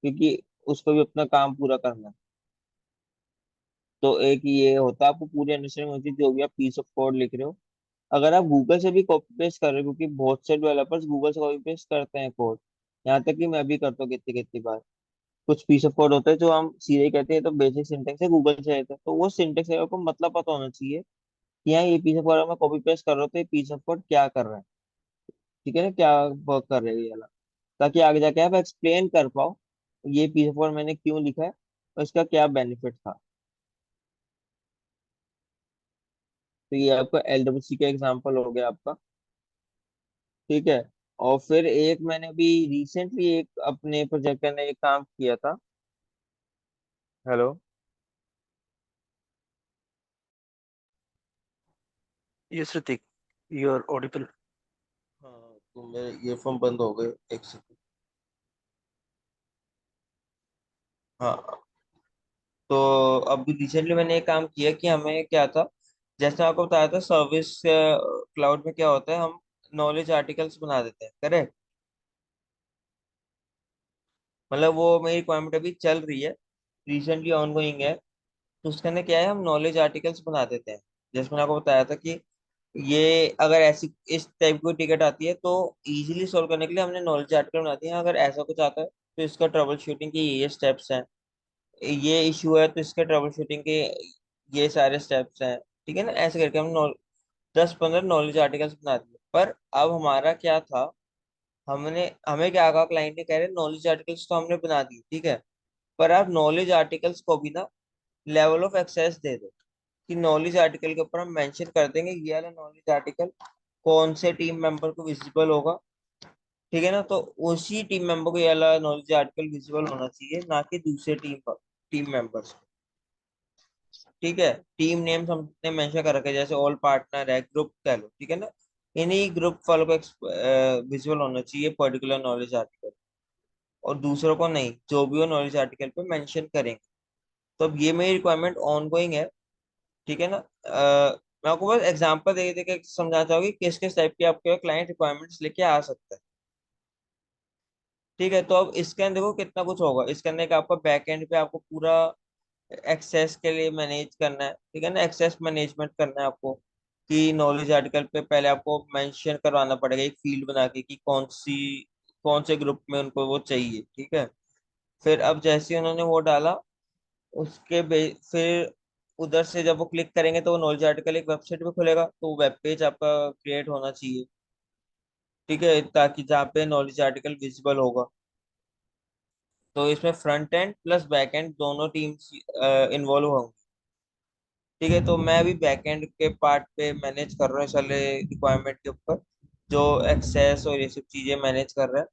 क्योंकि उसको भी अपना काम पूरा करना है। तो एक ये होता है, आपको पूरी अंडरस्टैंडिंग होती है जो भी आप पीस ऑफ कोड लिख रहे हो। अगर आप गूगल से भी कॉपी पेस्ट कर रहे हो, क्योंकि बहुत से डेवलपर्स गूगल से कॉपी पेस्ट करते हैं कोड, यहाँ तक कि मैं भी करता हूँ कितनी कितनी बार। कुछ पीस ऑफ कोड होता है जो हम सीधे ही कहते हैं तो बेसिक सिंटेक्स है, गूगल से रहता है, तो वो सिंटेक्स को मतलब पता होना चाहिए कि यहाँ ये पीस ऑफ कोड मैं कॉपी पेस्ट कर रहा हूँ तो ये पीस ऑफ कोड क्या कर रहा है, ठीक है ना, क्या वर्क कर रहा है ये वाला, ताकि आगे जाके आप एक्सप्लेन कर पाओ ये पीस ऑफ कोड मैंने क्यों लिखा है और इसका क्या बेनिफिट था। तो ये आपका एलडब्ल्यूसी का एग्जांपल हो गया आपका, ठीक है। और फिर एक मैंने अभी रिसेंटली एक अपने प्रोजेक्ट के अंदर एक काम किया था। Hello. Yes, Ritik, you're audible. हाँ, तो मेरे ईयरफोन बंद हो गए, एक सेकंड। हाँ, तो अभी रिसेंटली मैंने एक काम किया कि हमें क्या था, जैसे आपको बताया था सर्विस क्लाउड में क्या होता है, हम नॉलेज आर्टिकल्स बना देते हैं, करेक्ट। मतलब वो मेरी रिक्वायरमेंट अभी चल रही है, रिसेंटली ऑनगोइंग है। तो उसके अंदर क्या है, हम नॉलेज आर्टिकल्स बना देते हैं। जैसे मैंने आपको बताया था कि ये अगर ऐसी इस टाइप की टिकट आती है तो इजीली सॉल्व करने के लिए हमने नॉलेज आर्टिकल बना दिए हैं। अगर ऐसा कुछ आता है तो इसका ट्रबल शूटिंग के ये स्टेप्स हैं, ये इशू है तो इसके ट्रबल शूटिंग के ये सारे स्टेप्स हैं। ठीक है ना, ऐसे करके हम 10-15 नॉलेज आर्टिकल्स बना दिए। पर अब हमारा क्या था, हमने हमें क्या कहा, क्लाइंट ने कह रहे नॉलेज आर्टिकल्स तो हमने बना दी, ठीक है, पर आप नॉलेज आर्टिकल्स को भी ना लेवल ऑफ एक्सेस दे दो, कि नॉलेज आर्टिकल के ऊपर हम मेंशन कर देंगे ये वाला नॉलेज आर्टिकल कौन से टीम मेंबर को विजिबल होगा। ठीक है ना, तो उसी टीम मेंबर को ये वाला नॉलेज आर्टिकल विजिबल होना चाहिए, ना कि दूसरे टीम मेंबर्स। ठीक है, टीम नेम्स हमने मेंशन कर रखे हैं, जैसे ऑल पार्टनर है, ग्रुप कह लो, ठीक है ना, इन्हीं ग्रुप वालों को विजुअल होना चाहिए पर्टिकुलर नॉलेज आर्टिकल, और दूसरों को नहीं, जो भी वो नॉलेज आर्टिकल पे मेंशन करेंगे। तो अब ये मेरी रिक्वायरमेंट ऑन गोइंग है। ठीक है ना, मैं आपको बस एग्जांपल दे दे के समझाना चाहूंगी किस किस टाइप की आपके क्लाइंट रिक्वायरमेंट्स लेके आ सकता है। ठीक है, तो अब इसके अंदर देखो कितना कुछ होगा। इसके अंदर एक आपका बैक एंड पे आपको पूरा एक्सेस के लिए मैनेज करना है। ठीक है ना, एक्सेस मैनेजमेंट करना है आपको, कि नॉलेज आर्टिकल पे पहले आपको मेंशन करवाना पड़ेगा एक फील्ड बना के कि कौन से ग्रुप में उनको वो चाहिए। ठीक है, फिर अब जैसे ही उन्होंने वो डाला, फिर उधर से जब वो क्लिक करेंगे तो वो नॉलेज आर्टिकल एक वेबसाइट पे खुलेगा, तो वेब पेज आपका क्रिएट होना चाहिए। ठीक है, ताकि जहाँ पे नॉलेज आर्टिकल विजिबल होगा। तो इसमें front end plus back and दोनों टीम्स इन्वॉल्व होंगी। ठीक है, तो मैं अभी बैक एंड के पार्ट पे मैनेज कर रहा हूँ इस वाले रिक्वायरमेंट के ऊपर, जो एक्सेस और ये सब चीजें मैनेज कर रहा है।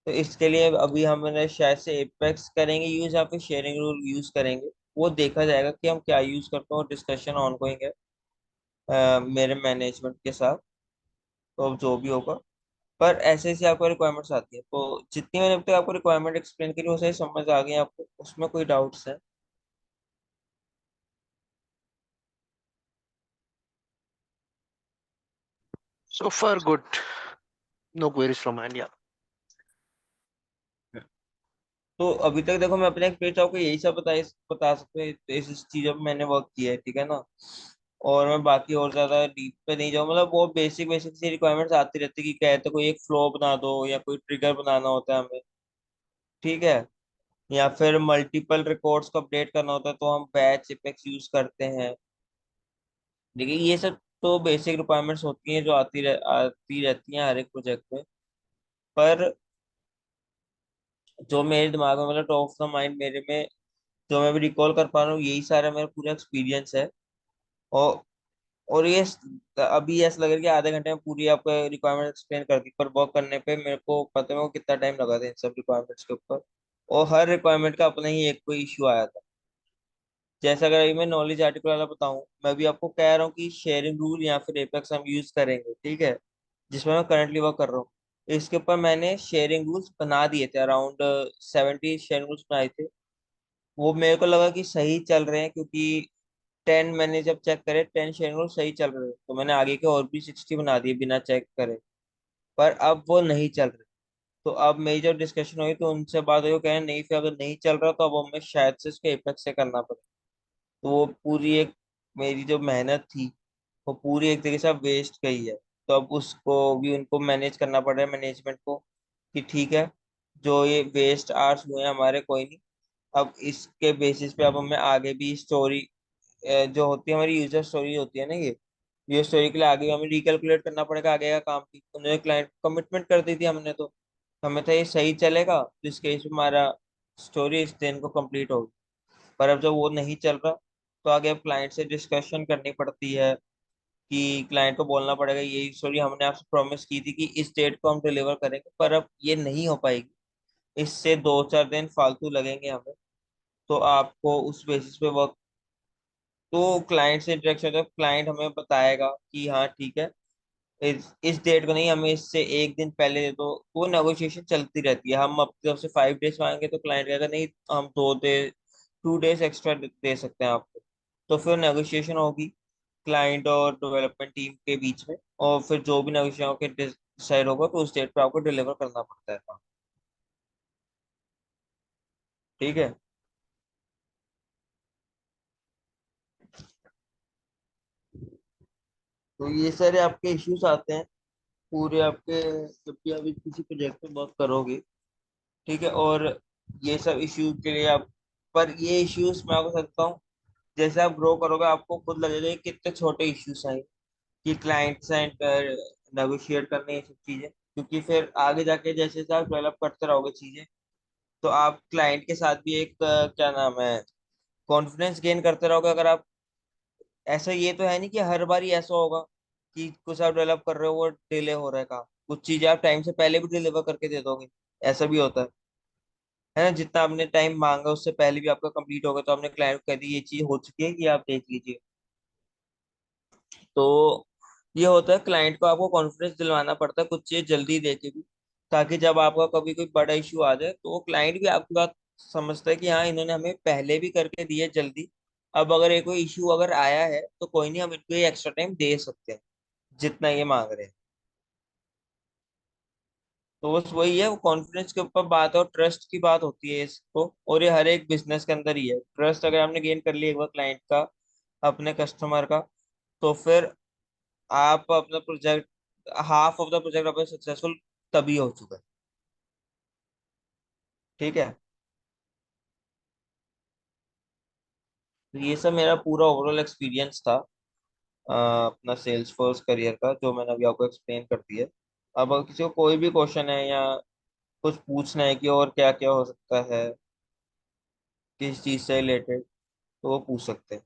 तो इसके लिए अभी हमने शायद से एपेक्स करेंगे यूज, या फिर शेयरिंग रूल यूज करेंगे, वो देखा जाएगा कि हम क्या यूज करते हैं, और डिस्कशन ऑनगोइंग है मेरे मैनेजमेंट के साथ। तो अब जो भी होगा, पर ऐसे ऐसे आपको रिक्वायरमेंट्स आती है, तो जितनी मैंने अब तक आपको रिक्वायरमेंट एक्सप्लेन करी वो सही समझ आ गई आपको, उसमें कोई डाउट्स है? So far, good. No queries from my end. Yeah. तो अभी तक देखो मैं अपने एक्सपीरियंस आपको यही सब बता सकते हैं, तो इस चीजों पे मैंने वर्क किया है। ठीक है ना, और मैं बाकी और ज्यादा डीप पे नहीं जाऊँ, मतलब वो बेसिक बेसिक सी रिक्वायरमेंट्स आती रहती है, कि कहते कोई एक फ्लो बना दो या कोई ट्रिगर बनाना होता है हमें। ठीक है, या फिर मल्टीपल रिकॉर्ड्स को अपडेट करना होता है तो हम बैच एपेक्स यूज करते हैं। देखिए ये सब तो बेसिक रिक्वायरमेंट्स होती हैं जो आती रहती हैं हर एक प्रोजेक्ट में। पर जो मेरे दिमाग में, मतलब टॉप ऑफ द माइंड मेरे में, जो मैं भी रिकॉल कर पा रहा हूँ, यही सारा मेरा पूरा एक्सपीरियंस है। और और ये अभी ऐसा लग रहा है कि आधे घंटे में पूरी आपको रिक्वायरमेंट एक्सप्लेन कर दी, पर वर्क करने पे मेरे को पता है मेरे को कितना टाइम लगा था इन सब रिक्वायरमेंट्स के ऊपर, और हर रिक्वायरमेंट का अपना ही एक कोई इशू आया था। जैसे अगर अभी मैं नॉलेज आर्टिकल वाला बताऊं, मैं भी आपको कह रहा हूँ कि शेयरिंग रूल या फिर एपेक्स हम यूज करेंगे, ठीक है, जिसमें मैं करंटली वर्क कर रहा हूँ। इसके ऊपर मैंने शेयरिंग रूल्स बना दिए थे, अराउंड 70 शेयरिंग रूल्स बनाए थे। वो मेरे को लगा कि सही चल रहे हैं, क्योंकि 10 मैंने जब चेक करे 10 शेयरिंग रूल सही चल रहे हैं, तो मैंने आगे के और भी 60 बना दिए बिना चेक करे। पर अब वो नहीं चल रहे। तो अब मेरी जब डिस्कशन हुई तो उनसे बात हुई, वो कह रहे नहीं, फिर अगर नहीं चल रहा तो अब हमें शायद से इसको एपेक्स से करना पड़े। तो वो पूरी एक मेरी जो मेहनत थी, वो पूरी एक तरीके से वेस्ट गई है। तो अब उसको भी उनको मैनेज करना पड़ रहा है, मैनेजमेंट को, कि ठीक है, जो ये वेस्ट आवर्स हुए हैं हमारे, कोई नहीं, अब इसके बेसिस पे अब हमें आगे भी स्टोरी जो होती है हमारी यूजर स्टोरी होती है ना, ये यूजर स्टोरी के लिए आगे भी हमें रिकैलकुलेट करना पड़ेगा आगे का काम भी। उन्होंने क्लाइंट कमिटमेंट कर दी थी हमने, तो हमें था ये सही चलेगा तो इस केस में हमारा स्टोरी इस दिन को कंप्लीट होगी। पर अब जब वो नहीं चल रहा, तो आगे अब क्लाइंट से डिस्कशन करनी पड़ती है, कि क्लाइंट को बोलना पड़ेगा यही स्टोरी हमने आपसे प्रॉमिस की थी कि इस डेट को हम डिलीवर करेंगे, पर अब ये नहीं हो पाएगी, इससे 2-4 दिन फालतू लगेंगे हमें। तो आपको उस बेसिस पे वर्क तो क्लाइंट से इंटरेक्शन होता है, क्लाइंट हमें बताएगा कि हाँ ठीक है, इस डेट को नहीं, हमें इससे एक दिन पहले दे दो। वो नेगोशिएशन चलती रहती है। हम अपनी तरफ से 5 डेज मांगे तो क्लाइंट कहेगा नहीं, हम 2 डेज एक्स्ट्रा दे सकते हैं आपको। तो फिर नेगोशिएशन होगी क्लाइंट और डेवलपमेंट टीम के बीच में, और फिर जो भी नेगोशिएशन होकर डिसाइड होगा तो उस डेट पे आपको डिलीवर करना पड़ता है काम। ठीक है। तो ये सारे आपके इश्यूज आते हैं पूरे आपके, जब भी आप किसी प्रोजेक्ट पे वर्क करोगे। ठीक है। और ये सब इश्यूज के लिए आप, पर ये इश्यूज मैं आपको सकता हूँ, जैसे आप ग्रो करोगे आपको खुद लगेगा कि कितने छोटे इश्यूज हैं कि क्लाइंट से नेगोशिएट करने, ये सब चीजें। क्योंकि फिर आगे जाके जैसे जैसे आप डेवलप करते रहोगे चीजें, तो आप क्लाइंट के साथ भी एक क्या नाम है, कॉन्फिडेंस गेन करते रहोगे। अगर आप ऐसा, ये तो है नहीं कि हर बार ही ऐसा होगा कि कुछ आप डेवलप कर रहे हो वो डिले हो रहा है काम, कुछ चीजें आप टाइम से पहले भी डिलीवर करके दे दोगे। ऐसा भी होता है ना, जितना आपने टाइम मांगा उससे पहले भी आपका कंप्लीट होगा, तो आपने क्लाइंट को कह दी ये चीज हो चुकी है कि आप देख लीजिए। तो ये होता है, क्लाइंट को आपको कॉन्फिडेंस दिलवाना पड़ता है कुछ चीज जल्दी देके भी, ताकि जब आपका कभी कोई बड़ा इशू आ जाए तो क्लाइंट भी आपकी बात समझता है कि हाँ इन्होंने हमें पहले भी करके दिया जल्दी। अब अगर ये कोई इशू अगर आया है तो कोई नहीं, हम इनको ये एक्स्ट्रा टाइम दे सकते हैं जितना ये मांग रहे हैं। तो बस वही है, वो कॉन्फिडेंस के ऊपर बात है और ट्रस्ट की बात होती है इसको। और ये हर एक बिजनेस के अंदर ही है, ट्रस्ट अगर आपने गेन कर लिया एक बार क्लाइंट का, अपने कस्टमर का, तो फिर आप अपना project, half of the project अपने सक्सेसफुल तभी हो चुका है। ठीक है। तो ये सब मेरा पूरा ओवरऑल एक्सपीरियंस था अपना सेल्स फोर्स करियर का, जो मैंने अभी आपको एक्सप्लेन कर दिया। अब अगर किसी को कोई भी क्वेश्चन है या कुछ पूछना है कि और क्या क्या हो सकता है किस चीज से रिलेटेड, तो वो पूछ सकते हैं।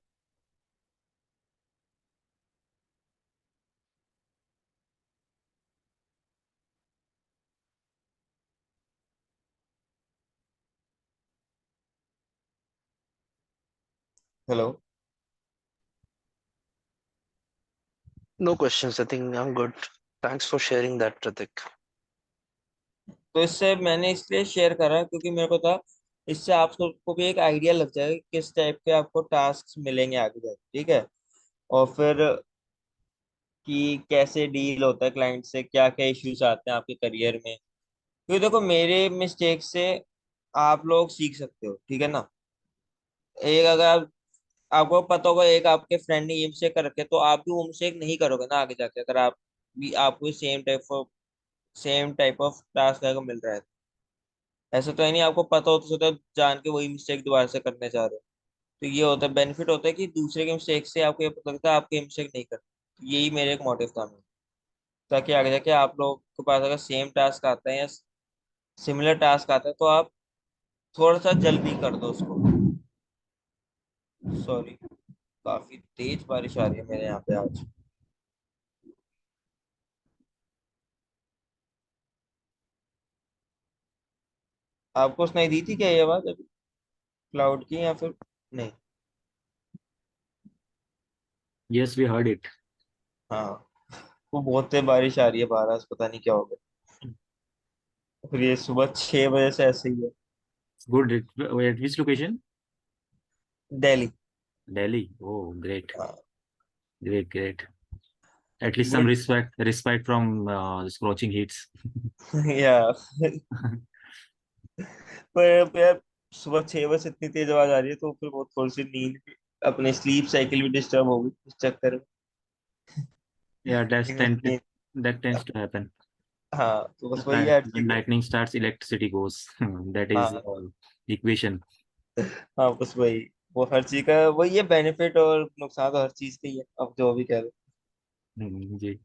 Hello. No questions. I think I'm good. Thanks for sharing that, Pratik. तो इससे मैंने इसलिए शेयर करा क्योंकि मेरे को था इससे आप सबको भी एक आइडिया लग जाएगा कि किस टाइप के आपको टास्क मिलेंगे आगे जाके। ठीक है। और फिर कि कैसे डील होता है क्लाइंट से, क्या क्या इश्यूज आते हैं आपके करियर में। क्योंकि देखो मेरे मिस्टेक से आप लोग सीख सकते हो। ठीक है ना। एक अगर आपको पता होगा एक आपके फ्रेंड ने ये मिस्टेक कर रखे, तो आप भी वो मिस्टेक नहीं करोगे ना आगे जाके, अगर आप भी आपको सेम टाइप ऑफ टास्क अगर मिल रहा है। ऐसा तो है नहीं आपको पता हो तो सोचा जान के वही मिस्टेक दोबारा से करने जा रहे हो। तो ये होता है, बेनिफिट होता है कि दूसरे के मिस्टेक से आपको ये पता लगता है आपके मिस्टेक नहीं करते। यही मेरे एक मोटिव था मेरा, ताकि आगे जाके आप लोग के पास अगर सेम टास्क आता है या सिमिलर टास्क आता है तो आप थोड़ा सा जल्दी कर दो उसको। सॉरी, काफी तेज बारिश आ रही है मेरे यहाँ पे आज। आपको सुनाई दी थी क्या ये बात अभी, क्लाउड की, या फिर नहीं? Yes, we heard it. हाँ, वो बहुत तेज बारिश आ रही है बाहर आज, पता नहीं क्या हो गया। फिर ये सुबह 6 बजे से ऐसे ही है। Good. At which location? Delhi. Delhi. Oh, great. हाँ। Great, great. At least some good. respite from scorching heats. या पर यार, सुबह 6 बजे से इतनी तेज आवाज आ रही है तो फिर बहुत थोड़ी सी नींद अपने स्लीप साइकिल भी डिस्टर्ब होगी इस चक्कर Yeah, में। that tends to happen. हाँ, तो बस वही यार, When ठीक है। lightning starts, electricity goes. That is हाँ। equation. हाँ, बस वही, वो हर चीज का वही है, बेनिफिट और नुकसान तो हर चीज का ही है, अब जो भी कह लो। जी।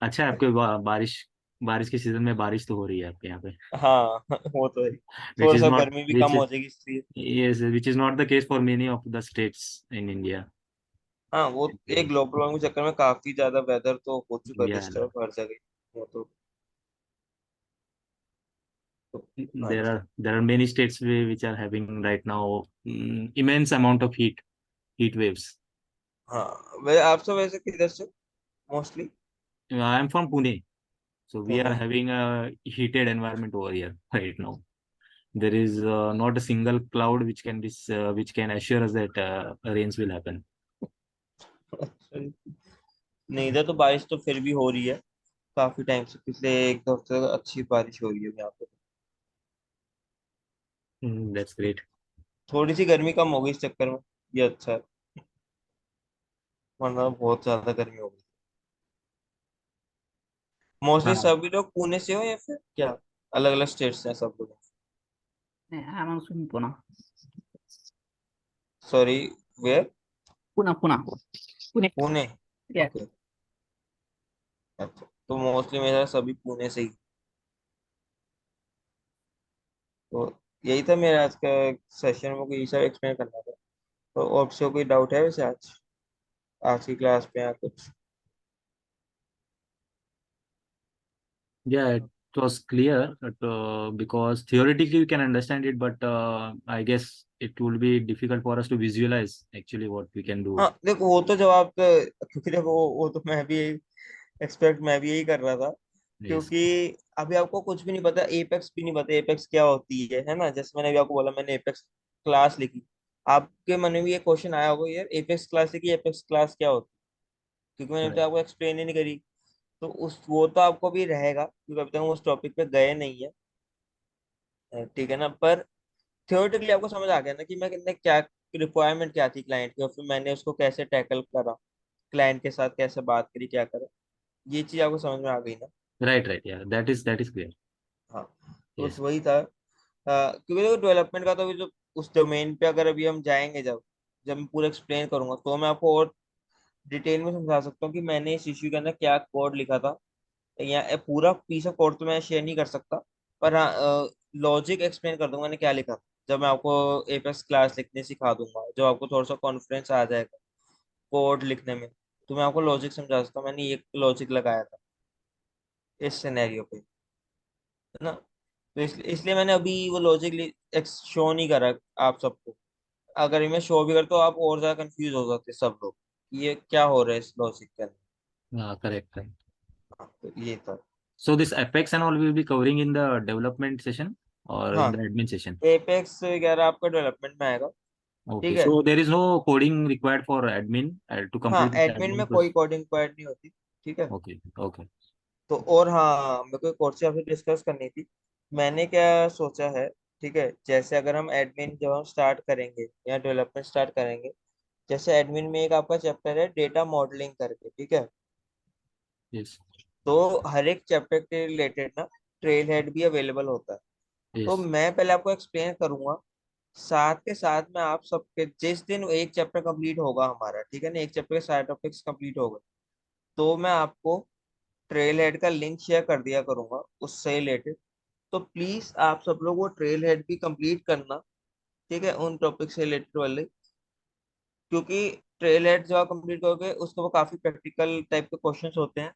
अच्छा है आपके बारिश बारिश के सीजन में बारिश तो हो रही है आपके यहाँ पे, हाँ वो तो है। which थोड़ा is सा not गर्मी भी कम which हो is जाएगी इसलिए। yes, which is not the case for many of the states in India. हाँ, वो एक ग्लोबल वार्मिंग के चक्कर में काफी ज्यादा वेदर तो हो चुका है Yeah, डिस्टर्ब हर जगह। वो तो हाँ जी। there are many states which are having right now immense amount of heat waves. हाँ, वे आप सब वैसे किधर से mostly? I am from Pune, so we are Pune. having a heated environment over here right now. There is not a single cloud which can assure us that rains will happen. अच्छा जी। नहीं, इधर तो बारिश तो फिर भी हो रही है काफी टाइम से, पिछले एक दो हफ्ते तक अच्छी बारिश हो रही है यहाँ पे। That's great. थोड़ी सी गर्मी कम हो गई इस चक्कर में, ये अच्छा है, वरना बहुत ज्यादा गर्मी हो गई। मोस्टली हाँ, सभी लोग पुणे से हो या फिर क्या अलग अलग स्टेट से हैं सब लोग? I'm also in Pune. Sorry, where? Pune. Pune. Pune. Yeah. Okay. अच्छा, तो मोस्टली मेरा सभी पुणे से ही। तो यही था मेरा आज का सेशन में, कोई सब एक्सप्लेन करना था। तो आपसे कोई डाउट है वैसे आज आज की क्लास में या कुछ? yeah, it was clear, but, because theoretically we can understand it, but I guess it will be difficult for us to visualize actually what we can do. हाँ देखो, वो तो जवाब तो, क्योंकि देखो वो तो मैं भी एक्सपेक्ट मैं भी यही कर रहा था, Yes, क्योंकि अभी आपको कुछ भी नहीं पता, एपेक्स भी नहीं पता एपेक्स क्या होती है ना? जैसे मैंने अभी आपको बोला, मैंने एपेक्स क्लास लिखी, आपके मन में भी ये क्वेश्चन आया होगा, यार एपेक्स क्लास लिखी, एपेक्स क्लास क्या होती है? क्योंकि मैंने तो correct. आपको एक्सप्लेन ही नहीं करी। तो उस वो तो आपको भी रहेगा, क्योंकि अभी तक हम उस टॉपिक पे गए नहीं है, ठीक है ना? पर थ्योरेटिकली आपको समझ आ गया ना कि मैं क्या रिक्वायरमेंट क्या थी क्लाइंट की, और फिर मैंने उसको कैसे टैकल करा, क्लाइंट के साथ कैसे बात करी, क्या करा, ये चीज आपको समझ में आ गई ना? Right. Yeah, that is clear. हाँ, तो बस Yes. वही था। क्योंकि देखो डेवलपमेंट का तो अभी जो उस डोमेन पे अगर अभी हम जाएंगे, जब जब मैं पूरा एक्सप्लेन करूंगा तो मैं आपको और डिटेल में समझा सकता हूँ कि मैंने इस इश्यू के अंदर क्या कोड लिखा था। या पूरा पीस ऑफ कोड तो मैं शेयर नहीं कर सकता, पर हाँ लॉजिक एक्सप्लेन कर दूंगा मैंने क्या लिखा था। जब मैं आपको एपेक्स क्लास लिखने सिखा दूंगा, जब आपको थोड़ा सा कॉन्फिडेंस आ जाएगा कोड लिखने में, तो मैं आपको लॉजिक समझा सकता हूँ, मैंने ये लॉजिक लगाया था इस सिनेरियो पे, है ना? तो इसलिए मैंने अभी वो लॉजिक शो नहीं करा आप सबको। अगर मैं शो भी करता तो आप और ज्यादा कंफ्यूज हो जाते सब लोग, ये क्या हो रहा है इस लॉजिक के अंदर। Correct. हाँ, तो ये था। So this Apex and all we will be covering in the development session or in हाँ, the admin session. एपेक्स वगैरह आपका डेवलपमेंट में आएगा, Okay, ठीक है? so there is no coding required for admin to हाँ, complete this एडमिन में admin कोई process. कोडिंग रिक्वायर्ड नहीं होती, ठीक है? Okay. तो और हाँ, मेरे को एक और चीज़ आपसे डिस्कस करनी थी। मैंने क्या सोचा है, ठीक है, जैसे अगर हम एडमिन जब हम स्टार्ट करेंगे या डेवलपमेंट स्टार्ट करेंगे, जैसे एडमिन में एक आपका चैप्टर है डेटा मॉडलिंग करके, ठीक है? Yes. तो हर एक चैप्टर के रिलेटेड ना ट्रेल हेड भी अवेलेबल होता है। तो Yes. मैं पहले आपको एक्सप्लेन करूंगा, साथ के साथ में आप सबके जिस दिन एक चैप्टर कंप्लीट होगा हमारा, ठीक है ना, एक चैप्टर के सारे टॉपिक्स कंप्लीट हो गए, तो मैं आपको ट्रेल हेड का लिंक शेयर कर दिया करूंगा उससे रिलेटेड। तो प्लीज आप सब लोग वो ट्रेल हेड भी कंप्लीट करना, ठीक है, उन टॉपिक से रिलेटेड वाले, क्योंकि ट्रेल हेड जब आप कंप्लीट करोगे उसके वो काफी प्रैक्टिकल टाइप के क्वेश्चंस होते हैं।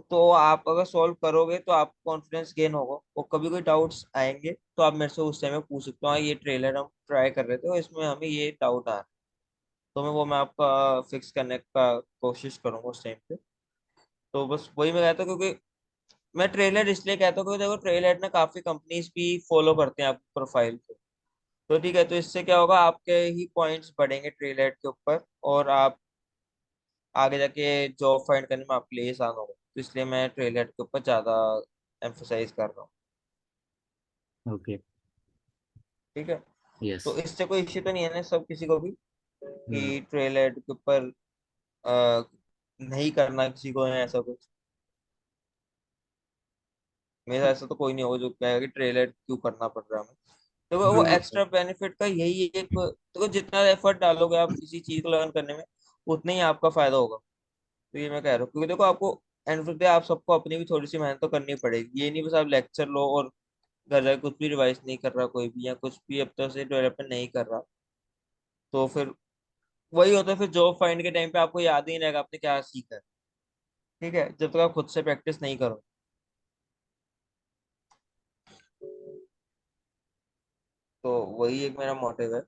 तो आप अगर सॉल्व करोगे तो आपको कॉन्फिडेंस गेन होगा, और कभी कोई डाउट्स आएंगे तो आप मेरे से उस टाइम में पूछ सकते हो, हाँ ये ट्रेलर हम ट्राई कर रहे थे और इसमें हमें ये डाउट आ रहा है, तो मैं आपका फिक्स करने का कोशिश करूंगा उस टाइम पे। तो बस वही मैं कहता हूँ, क्योंकि मैं ट्रेलर इसलिए कहता हूँ क्योंकि देखो ट्रेलर ना काफी कंपनीज भी फॉलो करते हैं आपकी प्रोफाइल को। तो ठीक है, तो इससे क्या होगा, आपके ही पॉइंट्स बढ़ेंगे ट्रेलर के ऊपर, और आप आगे जाके जॉब फाइंड करने में आपके लिए आसान होगा। तो इसलिए मैं ट्रेलर के ऊपर ज्यादा एम्फोसाइज कर रहा हूँ, Okay. ठीक है? तो Yes. इससे कोई इश्यू तो नहीं है ना सब किसी को भी, Hmm. कि ट्रेलर के ऊपर अ, नहीं करना किसी को है ऐसा कुछ? मेरा ऐसा तो कोई नहीं होगा जो कहेगा कि ट्रेलर क्यों करना पड़ रहा है हमें। तो वो No. एक्स्ट्रा बेनिफिट का यही एक, तो जितना एफर्ट डालोगे आप किसी चीज को लर्न करने में, उतना ही आपका फायदा होगा। तो ये मैं कह रहा हूँ, क्योंकि देखो आपको एंड ऑफ द डे आप सबको अपनी भी थोड़ी सी मेहनत तो करनी पड़ेगी। ये नहीं बस आप लेक्चर लो और घर जाके कुछ भी रिवाइज नहीं कर रहा कोई भी, या कुछ भी अब तक से डेवलपमेंट नहीं कर रहा, तो फिर वही होता है, फिर जॉब फाइंड के टाइम पे आपको याद ही नहीं रहेगा आपने क्या सीखा है, ठीक है, जब तक आप खुद से प्रैक्टिस नहीं करो। तो वही एक मेरा मोटिव है।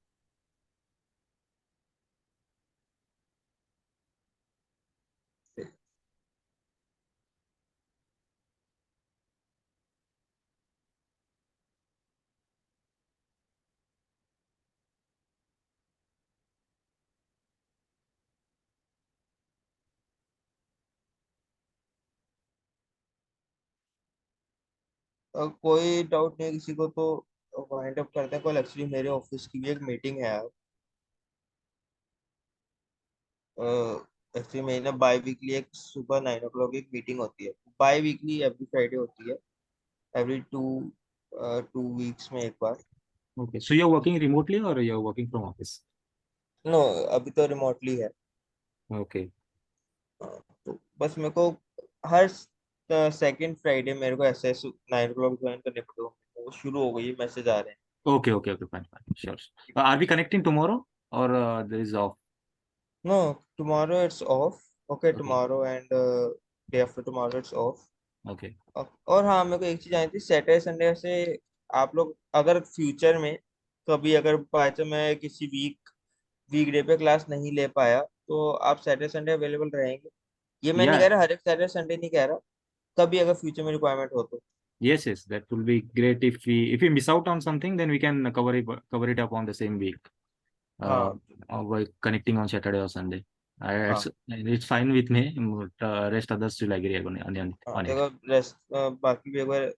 कोई डाउट नहीं है किसी को तो वाइंड अप करते हैं कल। एक्चुअली मेरे ऑफिस की भी एक मीटिंग है आज। एक्चुअली मेरी ना बाई वीकली एक सुबह 9 o'clock एक मीटिंग होती है। बाई वीकली एवरी फ्राइडे होती है, एवरी टू वीक्स में एक बार। Okay, so you're working remotely or you're working from office? No, अभी तो रिमोटली है। Okay. तो बस मेरे को हर सेकंड फ्राइडे मेरे को ऐसे 9 o'clock ज्वाइन करने पड़ते हैं। वो शुरू हो गई है, मैसेज आ रहे हैं। Okay, okay, okay, fine, fine. Sure. Are we connecting tomorrow or there is off? No, tomorrow it's off. Okay, Okay. Tomorrow and day after tomorrow it's off. Okay. और हाँ, मेरे को एक चीज आई थी, सैटरडे संडे से आप लोग अगर फ्यूचर में कभी अगर बाय चांस मैं किसी वीकडे पे क्लास नहीं ले पाया तो आप सैटरडे संडे अवेलेबल रहेंगे। ये मैं नहीं कह Yeah. रहा हर एक सैटरडे संडे नहीं कह रहा, कभी अगर फ्यूचर में रिक्वायरमेंट हो तो। Yes, yes, that will be great if we miss out on something, then we can cover it up on the same week. हाँ Or by connecting on Saturday or Sunday. हाँ It's fine with me, but rest others will agree on हाँ, on it. देखो रेस्ट बाकी भी एक बार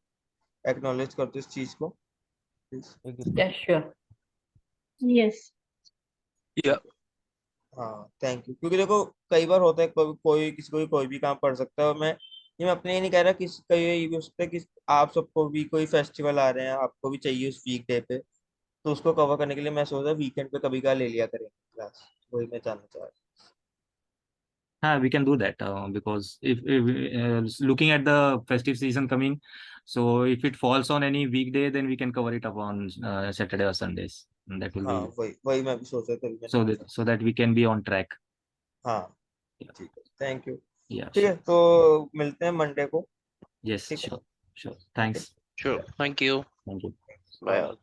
एक्नॉलेज करते इस चीज को please. Yeah, sure. Yes. Yeah. हाँ थैंक यू। क्योंकि देखो कई बार होता है कोई किसी को भी कोई भी काम पड़ सकता है। और मैं अपने ये नहीं कह रहा कि कई ये भी हो सकता है कि आप सबको भी कोई फेस्टिवल आ रहे हैं, आपको भी चाहिए उस वीक डे पे, तो उसको कवर करने के लिए मैं सोच रहा वीकेंड पे कभी का ले लिया करेंगे क्लास। वही मैं जानना चाह रहा We can do that because if looking at the festive season coming, so if it falls on any weekday, then we can cover it up on Saturday or Sundays. And that will हूँ। हाँ be वही वही मैं भी सोच रहा था, तभी मैंने पूछा। so that we can be on track. हाँ Yeah, ठीक है, थैंक यू। yeah, ठीक है, sure. तो मिलते हैं मंडे को। Yes, ठीक है, sure, sure. Thanks. Sure. Thank you. Thank you. Bye. हाँ।